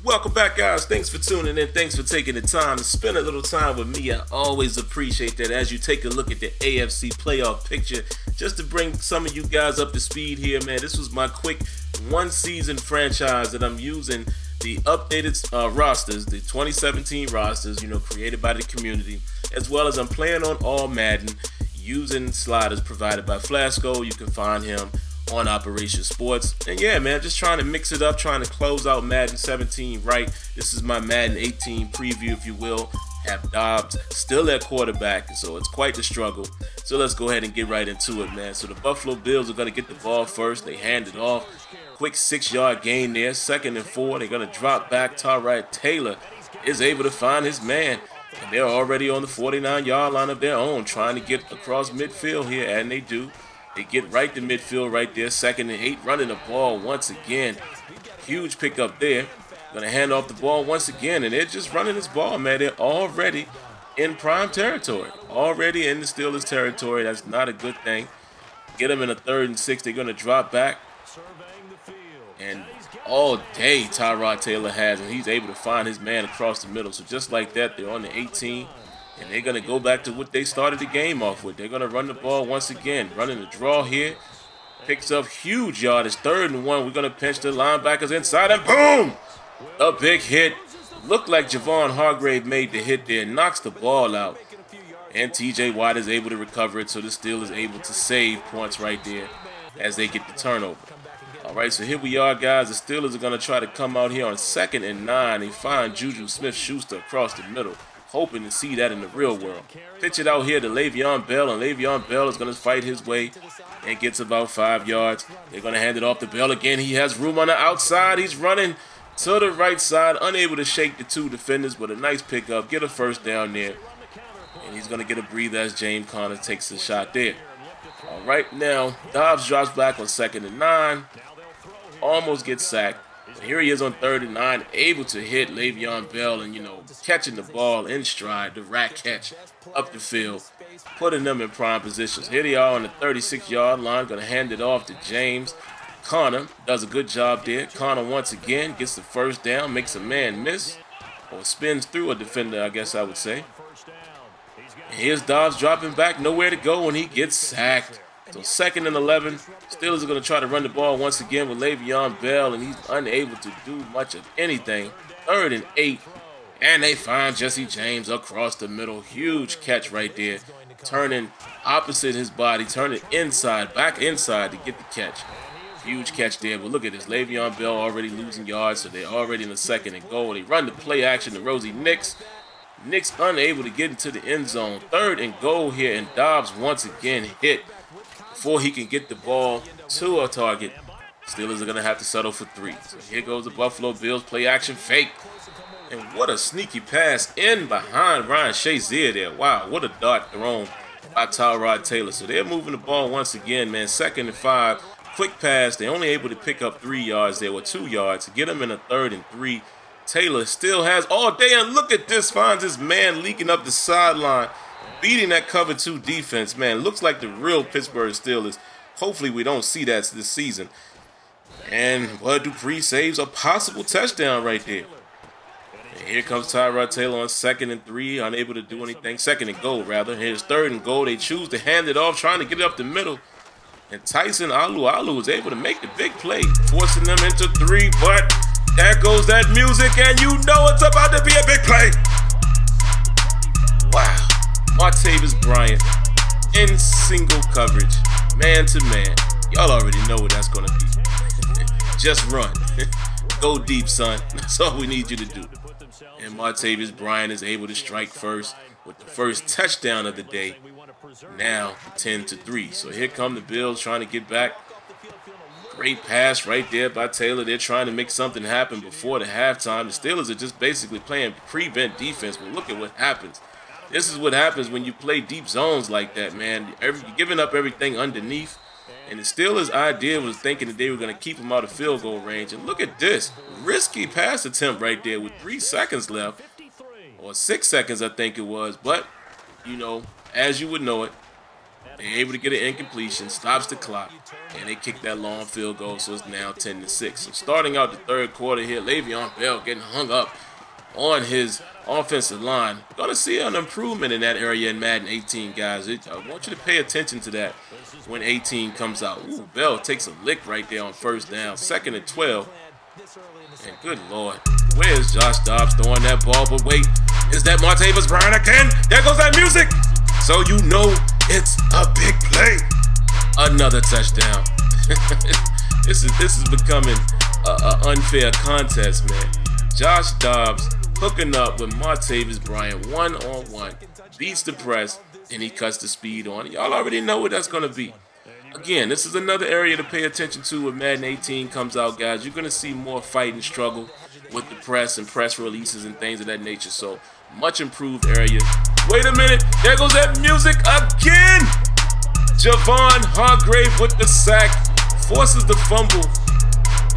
Welcome back, guys. Thanks for tuning in. Thanks for taking the time to spend a little time with me. I always appreciate that as you take a look at the AFC playoff picture. Just to bring some of you guys up to speed here, man. This was my quick one-season franchise that I'm using the updated rosters, the 2017 rosters, created by the community, as well as I'm playing on all Madden using sliders provided by Flasco. You can find him on Operation Sports. And yeah, man, just trying to mix it up, trying to close out Madden 17 right. This is my Madden 18 preview, if you will. Have Dobbs still at quarterback, so it's quite the struggle. So let's go ahead and get right into it, man. So the Buffalo Bills are going to get the ball first. They hand it off. Quick 6-yard gain there. 2nd and 4. They're going to drop back. Taylor is able to find his man. And they're already on the 49-yard line of their own, trying to get across midfield here, and they do. They get right to midfield right there. 2nd and 8, running the ball once again. Huge pickup there. Gonna hand off the ball once again, and they're just running this ball, man. They're already in prime territory. Already in the Steelers territory. That's not a good thing. Get them in a 3rd and 6. They're gonna drop back. And all day Tyrod Taylor has, and he's able to find his man across the middle. So just like that, they're on the 18. And they're going to go back to what they started the game off with. They're going to run the ball once again. Running the draw here. Picks up huge yardage. 3rd and 1. We're going to pinch the linebackers inside. And boom! A big hit. Looked like Javon Hargrave made the hit there. Knocks the ball out. And TJ Watt is able to recover it. So the Steelers able to save points right there as they get the turnover. All right, so here we are, guys. The Steelers are going to try to come out here on 2nd and 9. They find Juju Smith-Schuster across the middle. Hoping to see that in the real world. Pitch it out here to Le'Veon Bell, and Le'Veon Bell is going to fight his way and gets about 5 yards. They're going to hand it off to Bell again. He has room on the outside. He's running to the right side, unable to shake the 2 defenders, but a nice pickup. Get a first down there. And he's going to get a breather as James Conner takes a shot there. All right, now Dobbs drops back on 2nd and 9. Almost gets sacked. Here he is on 3rd and 9, able to hit Le'Veon Bell and, catching the ball in stride, the rat catch up the field, putting them in prime positions. Here they are on the 36-yard line, going to hand it off to James. Conner does a good job there. Conner once again gets the first down, makes a man miss, or spins through a defender, I guess I would say. And here's Dobbs dropping back, nowhere to go, and he gets sacked. So 2nd and 11, Steelers are going to try to run the ball once again with Le'Veon Bell, and he's unable to do much of anything. 3rd and 8, and they find Jesse James across the middle. Huge catch right there, turning opposite his body, turning inside, back inside to get the catch. Huge catch there, but look at this. Le'Veon Bell already losing yards, so they're already in the 2nd and goal. They run the play action to Rosie Nix. Nix unable to get into the end zone. 3rd and goal here, and Dobbs once again hit before he can get the ball to a target. Steelers are going to have to settle for 3. So here goes the Buffalo Bills play action fake. And what a sneaky pass in behind Ryan Shazier there. Wow, what a dart thrown by Tyrod Taylor. So they're moving the ball once again, man. 2nd and 5. Quick pass. They're only able to pick up 3 yards there, or 2 yards, to get them in a 3rd and 3. Taylor still has all day, and look at this. Finds his man leaking up the sideline, beating that cover 2 defense, man. Looks like the real Pittsburgh Steelers. Hopefully we don't see that this season. And Bud Dupree saves a possible touchdown right there. And here comes Tyrod Taylor on 2nd and 3, unable to do anything. 2nd and goal, rather. Here's 3rd and goal. They choose to hand it off, trying to get it up the middle. And Tyson Alu is able to make the big play, forcing them into 3. But there goes that music, and you know it's about to be a big play. Wow. Martavis Bryant in single coverage, man to man. Y'all already know what that's going to be. Just run. Go deep, son. That's all we need you to do. And Martavis Bryant is able to strike first with the first touchdown of the day. Now 10-3. So here come the Bills trying to get back. Great pass right there by Taylor. They're trying to make something happen before the halftime. The Steelers are just basically playing prevent defense, but look at what happens. This is what happens when you play deep zones like that, man. You're giving up everything underneath. And the Steelers' idea was thinking that they were going to keep him out of field goal range. And look at this. Risky pass attempt right there with 3 seconds left. Or 6 seconds, I think it was. But, as you would know it, They're able to get an incompletion, stops the clock, and they kick that long field goal, so it's now 10-6. So starting out the third quarter here, Le'Veon Bell getting hung up on his offensive line. Gonna see an improvement in that area in Madden 18, guys. I want you to pay attention to that when 18 comes out. Ooh, Bell takes a lick right there on first down, 2nd and 12. And good Lord, where's Josh Dobbs throwing that ball? But wait, is that Martavis Bryant again? There goes that music. So you know it's a big play. Another touchdown. This is becoming an unfair contest, man. Josh Dobbs hooking up with Martavis Bryant one-on-one, beats the press, and he cuts the speed on it. Y'all already know what that's going to be. Again, this is another area to pay attention to when Madden 18 comes out, guys. You're going to see more fight and struggle with the press and press releases and things of that nature. So, much improved area. Wait a minute. There goes that music again. Javon Hargrave with the sack. Forces the fumble.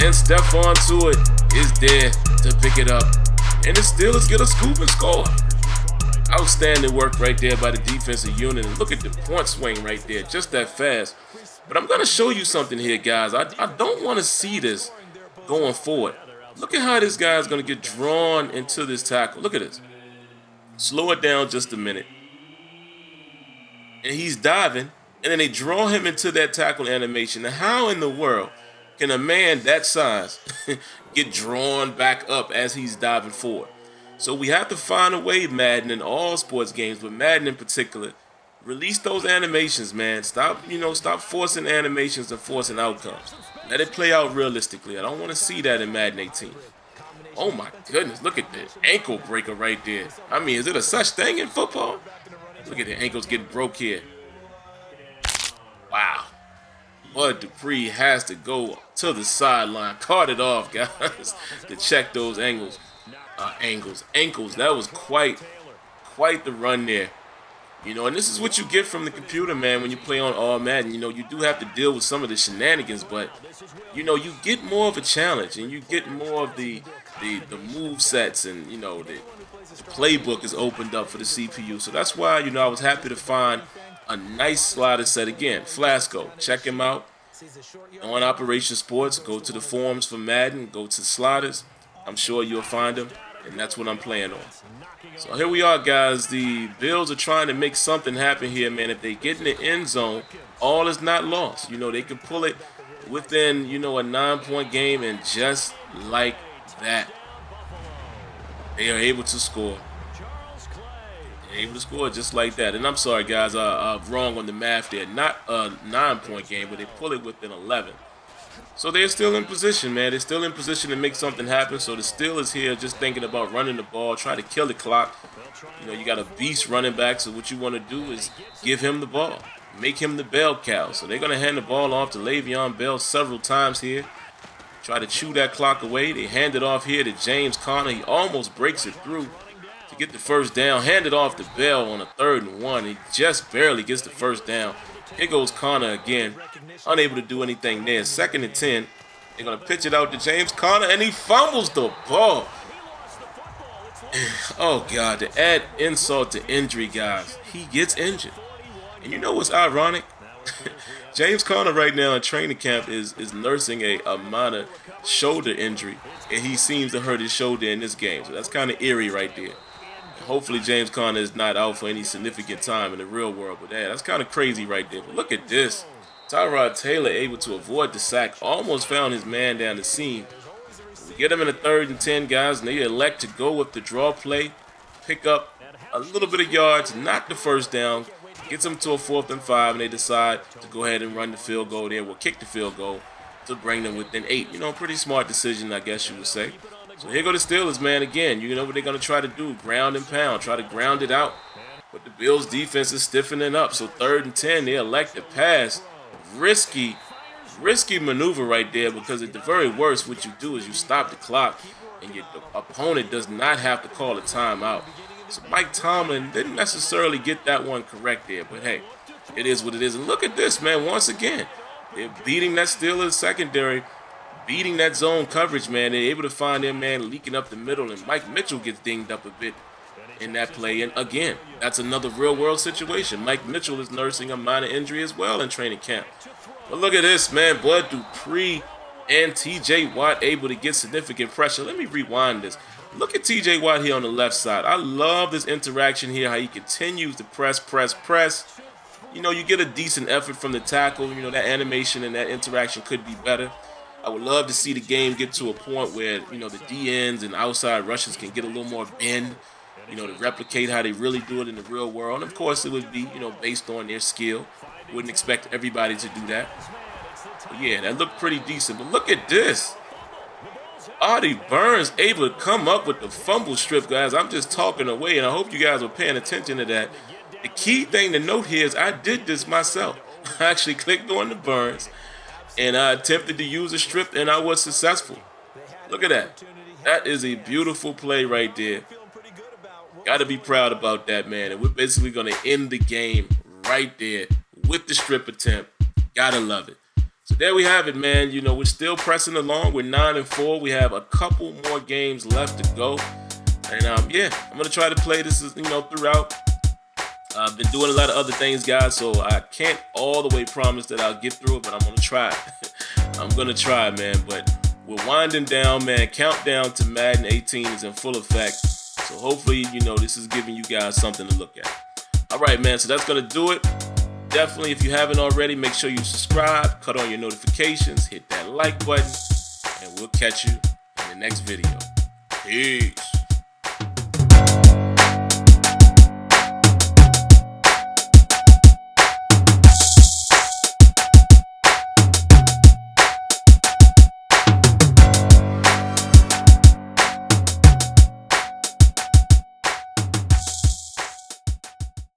And Stephon Tuitt is there to pick it up. And the Steelers get a scoop and score. Outstanding work right there by the defensive unit. And look at the point swing right there. Just that fast. But I'm going to show you something here, guys. I don't want to see this going forward. Look at how this guy is going to get drawn into this tackle. Look at this. Slow it down just a minute. And he's diving. And then they draw him into that tackle animation. Now, how in the world can a man that size get drawn back up as he's diving forward? So we have to find a way, Madden, in all sports games, but Madden in particular, release those animations, man. Stop forcing animations and forcing outcomes. Let it play out realistically. I don't want to see that in Madden 18. Oh my goodness, look at the ankle breaker right there. I mean, is it a such thing in football? Look at the ankles getting broke here. Wow. Bud Dupree has to go to the sideline. Caught it off, guys, to check those ankles. Ankles. That was quite the run there. You know, and this is what you get from the computer, man, when you play on All Madden. You know, you do have to deal with some of the shenanigans, but, you know, you get more of a challenge, and you get more of the move sets, and, you know, the playbook is opened up for the CPU. So that's why, you know, I was happy to find a nice slider set again. Flasco, check him out on Operation Sports. Go to the forums for Madden, go to sliders. I'm sure you'll find him, and that's what I'm playing on. So here we are, guys. The Bills are trying to make something happen here, man. If they get in the end zone, all is not lost. You know, they can pull it within, you know, a 9-point game, and just like that, they are able to score. They're able to score just like that. And I'm sorry, guys, I'm wrong on the math there. Not a 9-point game, but they pull it within 11. So they're still in position, man. They're still in position to make something happen. So the Steelers here just thinking about running the ball, try to kill the clock. You know, you got a beast running back, so what you want to do is give him the ball. Make him the bell cow. So they're going to hand the ball off to Le'Veon Bell several times here. Try to chew that clock away. They hand it off here to James Conner. He almost breaks it through to get the first down. Hand it off to Bell on a 3rd and 1. He just barely gets the first down. Here goes Conner again. Unable to do anything there. 2nd and 10. They're going to pitch it out to James Conner, and he fumbles the ball. Oh, God. To add insult to injury, guys, he gets injured. And you know what's ironic? James Conner right now in training camp is nursing a minor shoulder injury, and he seems to hurt his shoulder in this game. So that's kind of eerie right there. Hopefully James Conner is not out for any significant time in the real world. But that's kind of crazy right there. But look at this. Tyrod Taylor able to avoid the sack. Almost found his man down the seam. We get him in a 3rd and 10, guys, and they elect to go with the draw play. Pick up a little bit of yards, not the first down. Gets them to a 4th and 5, and they decide to go ahead and run the field goal there. We'll kick the field goal to bring them within 8. You know, pretty smart decision, I guess you would say. So here go the Steelers, man, again. You know what they're going to try to do, ground and pound, try to ground it out. But the Bills' defense is stiffening up. So 3rd and 10, they elect to pass. Risky maneuver right there, because at the very worst, what you do is you stop the clock, and your opponent does not have to call a timeout. So Mike Tomlin didn't necessarily get that one correct there, but hey, it is what it is. And look at this, man, once again, they're beating that Steelers secondary, beating that zone coverage, man. They're able to find their man leaking up the middle, and Mike Mitchell gets dinged up a bit. in that play. And again, that's another real world situation. Mike Mitchell is nursing a minor injury as well in training camp. But look at this, man. Bud Dupree and TJ Watt able to get significant pressure. Let me rewind this. Look at TJ Watt here on the left side. I love this interaction here, how he continues to press. You know, you get a decent effort from the tackle. You know, that animation and that interaction could be better. I would love to see the game get to a point where, you know, the DNs and outside rushers can get a little more bend, you know, to replicate how they really do it in the real world. And of course, it would be, you know, based on their skill. Wouldn't expect everybody to do that. But yeah, that looked pretty decent. But look at this. Artie Burns able to come up with the fumble strip, guys. I'm just talking away, and I hope you guys were paying attention to that. The key thing to note here is I did this myself. I actually clicked on the Burns, and I attempted to use a strip, and I was successful. Look at that. That is a beautiful play right there. Got to be proud about that, man. And we're basically going to end the game right there with the strip attempt. Got to love it. So there we have it, man. You know, we're still pressing along. We're 9-4. We have a couple more games left to go. And, yeah, I'm going to try to play this, you know, throughout. I've been doing a lot of other things, guys, so I can't all the way promise that I'll get through it, but I'm going to try. I'm going to try, man. But we're winding down, man. Countdown to Madden 18 is in full effect. So hopefully, you know, this is giving you guys something to look at. All right, man, so that's going to do it. Definitely, if you haven't already, make sure you subscribe, cut on your notifications, hit that like button, and we'll catch you in the next video. Peace.